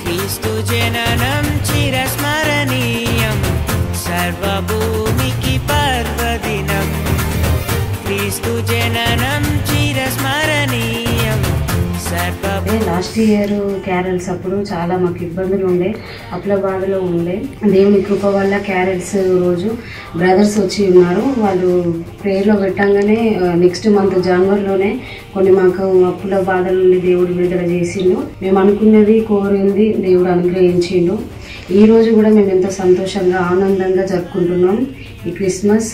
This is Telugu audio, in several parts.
క్రీస్తు జననం చిరస్మరణీయం సర్వభూమికి పర్వదినం క్రీస్తు జననం చిరస్మరణీయం లాస్ట్ ఇయర్ క్యారల్స్ అప్పుడు చాలా మాకు ఇబ్బందులు ఉండే అప్పుల బాధలో ఉండే దేవుని కృప వల్ల క్యారల్స్ రోజు బ్రదర్స్ వచ్చి ఉన్నారు. వాళ్ళు ప్రేయర్లో పెట్టంగానే నెక్స్ట్ మంత్ జనవరిలోనే కొన్ని మాకు అప్పుల బాధల నుండి దేవుడు విడుదల చేసిండు. మేము అనుకున్నది కోరింది దేవుడు అనుగ్రహించిండు. ఈ రోజు కూడా మేము ఎంతో సంతోషంగా ఆనందంగా జరుపుకుంటున్నాం. ఈ క్రిస్మస్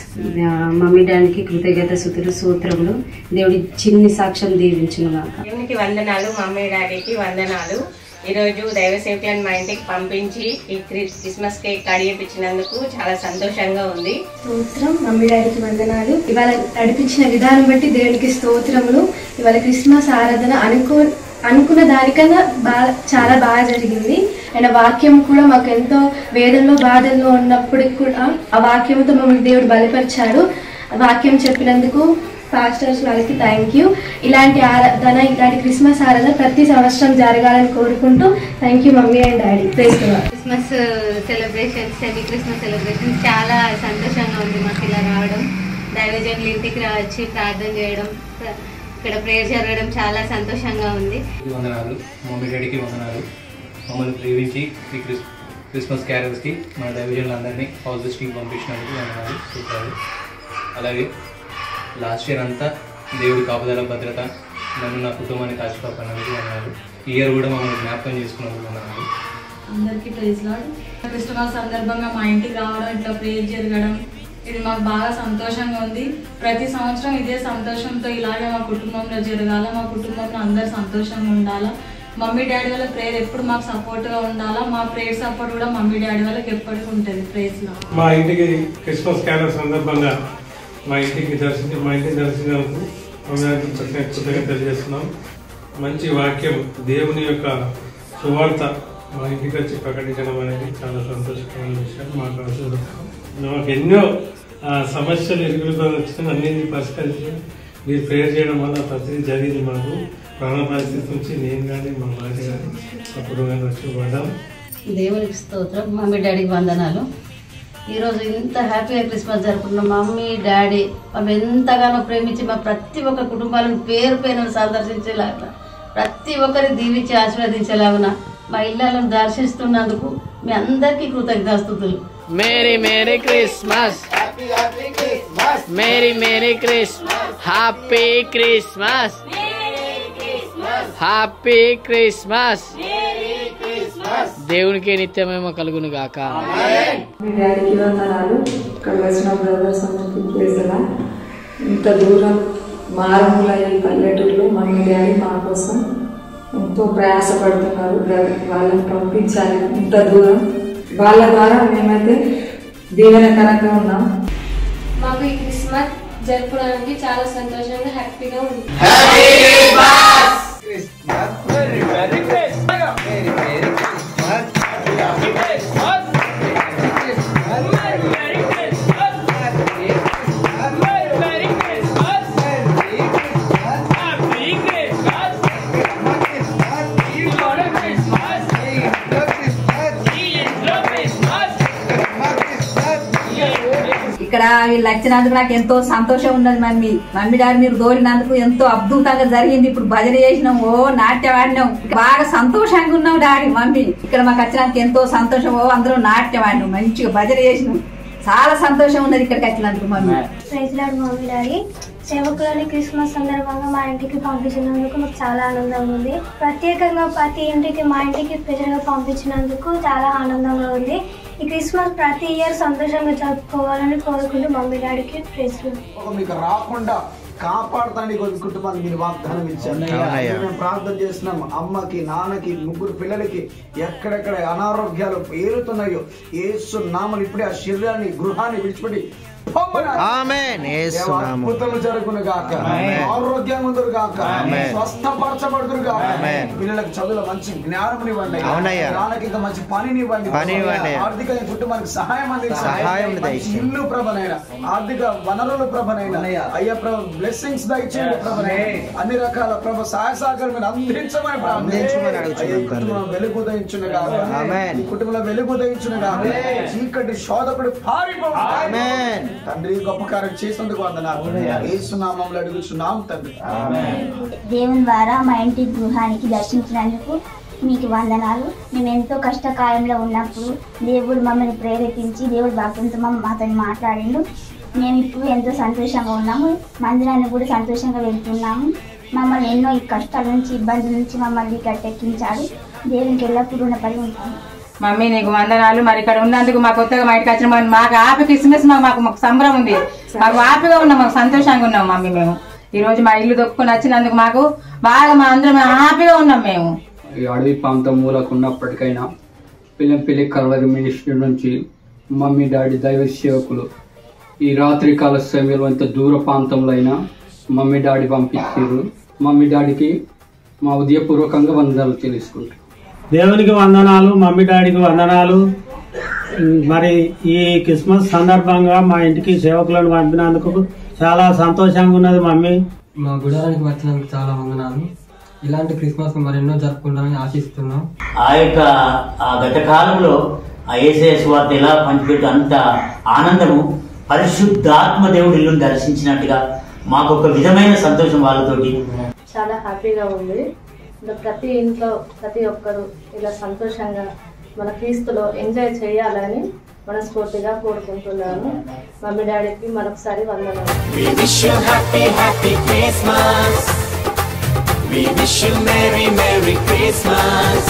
మమ్మీ డాడీకి కృతజ్ఞత స్తోత్రములు. దేవుడి చిన్ని సాక్ష్యం దీవించును గాక. దేవునికి వందనాలు, మమ్మీ డాడీకి వందనాలు. ఈరోజు దైవ సేవకులను మా ఇంటికి పంపించి ఈ క్రిస్మస్ కేక్ కడిగిపించినందుకు చాలా సంతోషంగా ఉంది. స్తోత్రం. మమ్మీ డాడీకి వందనాలు. ఇవాళ నడిపించిన విధానం బట్టి దేవునికి స్తోత్రములు. ఇవాళ క్రిస్మస్ ఆరాధన అనుకున్న దానికన్నా చాలా బాగా జరిగింది. ఆయన వాక్యం కూడా మాకు ఎంతో వేదనలో బాధల్లో ఉన్నప్పటికి కూడా ఆ వాక్యంతో మమ్మల్ని దేవుడు బలపరిచాడు. వాక్యం చెప్పినందుకు పాస్టర్స్ వాళ్ళకి థ్యాంక్ యూ. ఇలాంటి ఆరాధన, ఇలాంటి క్రిస్మస్ ఆరాధన ప్రతి సంవత్సరం జరగాలని కోరుకుంటూ thank you mummy and daddy. Praise the lord. Christmas celebrations, semi Christmas celebrations చాలా సంతోషంగా ఉంది మాకు ఇలా రావడం. దైవజనులు ఇంటికి వచ్చి ప్రార్థన చేయడం, ఇక్కడ ప్రేయర్ జరగడం చాలా సంతోషంగా ఉంది. వందనాలు, మమ్మీ డాడీకి వందనాలు. మమ్మల్ని ప్రేమించి ఈ క్రిస్మస్ క్యారల్స్కి మన దైవజనులందరినీ హౌస్ స్టీకి పంపించినందుకు వందనాలు చెప్పారు. అలాగే లాస్ట్ ఇయర్ అంతా దేవుడి కాపుదల భద్రత నన్ను నా కుటుంబాన్ని కాచికాపడినందుకు వందనాలు. ఈ ఇయర్ కూడా మమ్మల్ని జ్ఞాపకం చేసుకున్నందుకు వందనాలు. అందరికీ ప్రైజ్ లార్డ్. క్రిస్మస్ సందర్భంగా మా ఇంటికి రావడం, ఇట్లా ప్రేయర్ జరగడం, ఇది మాకు బాగా సంతోషంగా ఉంది. ప్రతి సంవత్సరం ఇదే సంతోషంతో ఇలాగే మా కుటుంబంలో జరగాల, మా కుటుంబంలో అందరు సంతోషంగా ఉండాలా. మమ్మీ డాడీ వాళ్ళ ప్రేయర్ ఎప్పుడు మాకు సపోర్ట్గా ఉండాలా. మా ప్రేయర్ సపోర్ట్ కూడా మమ్మీ డాడీ వాళ్ళకి ఎప్పటికీ ఉంటుంది. ప్రేయర్స్ లో మా ఇంటికి క్రిస్మస్ క్యారల్ సందర్భంగా మా ఇంటికి దర్శించినందుకు కృతజ్ఞత తెలియజేస్తున్నాం. మంచి వాక్యం, దేవుని యొక్క సువార్త మా ఇంటికి వచ్చి ప్రకటించడం అనేది చాలా సంతోషకరమైన విషయం. మాకు ఎన్నో సమస్యలు ఎదుగుదల వచ్చిన అన్నింటినీ పరిష్కరించి మీరు ప్రేయర్ చేయడం వల్ల ప్రతిదీ జరిగింది. మాకు ప్రాణ పరిస్థితి నుంచి నేను కానీ మా భార్య కానీ అప్పుడు కానీ వచ్చి పడ్డాం. దేవునికి స్తోత్రం. మమ్మీ డాడీకి వందనాలు. ఈరోజు ఇంత హ్యాపీగా క్రిస్మస్ జరుపుకున్నాం. మమ్మీ డాడీ మేము ఎంతగానో ప్రేమించి మా ప్రతి ఒక్క కుటుంబాలను పేరు పేరును సందర్శించేలాగా, ప్రతి ఒక్కరి దీవించి ఆశీర్వదించేలాగున మా ఇళ్లను దర్శిస్తున్నందుకు మీ అందరికీ కృతజ్ఞతాస్తుతులు. Merry merry Christmas, merry merry Christmas, happy Christmas, happy Christmas. దేవునికి నిత్యమేమో కలుగును గాక. మీ డాడీకి వందనాలు. ఇక్కడ వచ్చిన బ్రదర్స్ అందరికీ ప్రేజలా. ఇంత దూరం మారుమూల ఈ పల్లెటూరులో మమ్మీ డాడీ మా కోసం ఎంతో ప్రయాసపడుతున్నారు. వాళ్ళని పంపించాలి ఇంత దూరం. వాళ్ళ ద్వారా మేమైతే దీవెనకరంగా ఉన్నాం. మాకు ఈ క్రిస్మస్ జరుపుకోవడానికి చాలా సంతోషంగా హ్యాపీగా ఉంది. ఇక్కడ వీళ్ళు వచ్చినందుకు నాకు ఎంతో సంతోషం ఉన్నది. మమ్మీ డాడీ మీరు దోలినందుకు ఎంతో అద్భుతంగా జరిగింది. ఇప్పుడు భజన చేసినాం, నాట్యం ఆడినాం, బాగా సంతోషంగా ఉన్నాం. డాడీ మమ్మీ ఇక్కడ మాకు వచ్చినందుకు ఎంతో సంతోషం. అందరూ నాట్యం ఆడినాం, మంచిగా భజన చేసినాం. చాలా సంతోషం ఉన్నది ఇక్కడికి వచ్చినందుకు mummy. Praise Lord. Mummy daddy సేవకులని క్రిస్మస్ సందర్భంగా మా ఇంటికి పంపించినందుకు మాకు చాలా ఆనందంగా ఉంది. ప్రత్యేకంగా ప్రతి ఇంటికి మా ఇంటికి ప్రజలుగా పంపించినందుకు చాలా ఆనందంగా ఉంది. ఈ క్రిస్మస్ ప్రతి ఇయర్ సంతోషంగా జరుపుకోవాలని కోరుకుంటూ మమ్మీ డాడీకి ప్రైజ్ లార్డ్. మీకు రాకుండా కాపాడుతానికి కొన్ని కుటుంబాన్ని మీరు వాగ్దానం ఇచ్చారు. మేము ప్రార్థన చేస్తున్నాం. అమ్మకి, నాన్నకి, ముగ్గురు పిల్లలకి ఎక్కడెక్కడ అనారోగ్యాలు పేరుతున్నాయో యేసు నామమున ఇప్పుడే ఆ శరీరాన్ని, గృహాన్ని విడిచిపెట్టి అద్భుతములు జరుగును గాక, ఆరోగ్యంగా ఉందరు గాక, స్వస్థపరచబడుదురు గాక, పిల్లలకు చదువులో మంచి జ్ఞానం ఇవ్వండి, వాళ్ళకి ఇంకా మంచి పనినివ్వండి, ఆర్థిక కుటుంబానికి సహాయం అందించండి, ఇల్లు ప్రభనైనా ఆర్థిక వనరులు ప్రభనైనా అయ్యా ప్రభు బ్లెస్సింగ్స్ దయచేయండి ప్రభనైనా, అన్ని రకాల ప్రభు సహాయ సహకారం మీరు అందించమని కుటుంబం వెలుగు ఉదయించును గాక, ఈ కుటుంబంలో వెలుగు ఉదయించును గాక, చీకటి శోధకుడు పారిపోవాలి. తండ్రి గొప్ప కార్యం చేసినందుకు వందనాలు, యేసు నామములో అడుగుచున్నాం తండ్రి. దేవుని ద్వారా మా ఇంటి గృహానికి దర్శించినందుకు మీకు వందనాలు. మేము ఎంతో కష్టకాలంలో ఉన్నప్పుడు దేవుడు మమ్మల్ని ప్రేరేపించి దేవుడు భక్తులతో మాతో మాట్లాడిండు. మేము ఇప్పుడు ఎంతో సంతోషంగా ఉన్నాము, మందిరాన్ని కూడా సంతోషంగా వెళ్తున్నాము. మమ్మల్ని ఎన్నో ఈ కష్టాల నుంచి ఇబ్బందుల నుంచి మమ్మల్ని గట్టెక్కించాడు. దేవునికి ఎల్లప్పుడూ రుణపడి ఉంటాము. మమ్మీ నీకు వందనాలు. మరి ఇక్కడ ఉన్నందుకు మా కొత్తగా మా ఇంటికి వచ్చిన మాకు హ్యాపీ క్రిస్మస్, మాకు సంబరం ఉంది, మాకు హ్యాపీగా ఉన్నాం, మాకు సంతోషంగా ఉన్నాం మమ్మీ. మేము ఈ రోజు మా ఇల్లు దొక్కుని వచ్చినందుకు మాకు బాగా మా అందరం హ్యాపీగా ఉన్నాం. మేము ఈ అడవి ప్రాంతం మూలకు ఉన్నప్పటికైనా పిల్లంపల్లి కల్వరి మినిస్ట్రీ నుంచి మమ్మీ డాడీ దైవ సేవకులు ఈ రాత్రి కాల సమయంలో ఎంత దూర ప్రాంతంలో అయినా మమ్మీ డాడీ పంపించారు. మమ్మీ డాడీకి మా ఉదయపూర్వకంగా వందనాలు తెలుసుకుంటాం. దేవునికి వందనాలు, మమ్మీ డాడీకి వందనాలు. మరి ఈ క్రిస్మస్ సందర్భంగా మా ఇంటికి సేవకులను పంపినందుకు చాలా సంతోషంగా ఉన్నది మమ్మీ. మా గుడారానికి వచ్చినందుకు చాలా వందనాలు. ఇలాంటి క్రిస్మస్ మరెన్నో జరుపుకుంటామని ఆశిస్తున్నాం. ఆ యొక్క గత కాలంలో ఆ యేసయ్య సువార్త ఎలా పంచిపెట్టు అంత ఆనందము పరిశుద్ధాత్మ దేవుడి ఇల్లును దర్శించినట్టుగా మాకు ఒక విధమైన సంతోషం వాళ్ళతోటి చాలా హ్యాపీగా ఉంది. ప్రతి ఇంట్లో ప్రతి ఒక్కరు ఇలా సంతోషంగా మన క్రీస్తులో ఎంజాయ్ చేయాలని మనస్ఫూర్తిగా కోరుకుంటున్నాను. మమ్మీ డాడీకి మరొకసారి వందనాలు. We wish you happy, happy Christmas. We wish you Merry, Merry Christmas.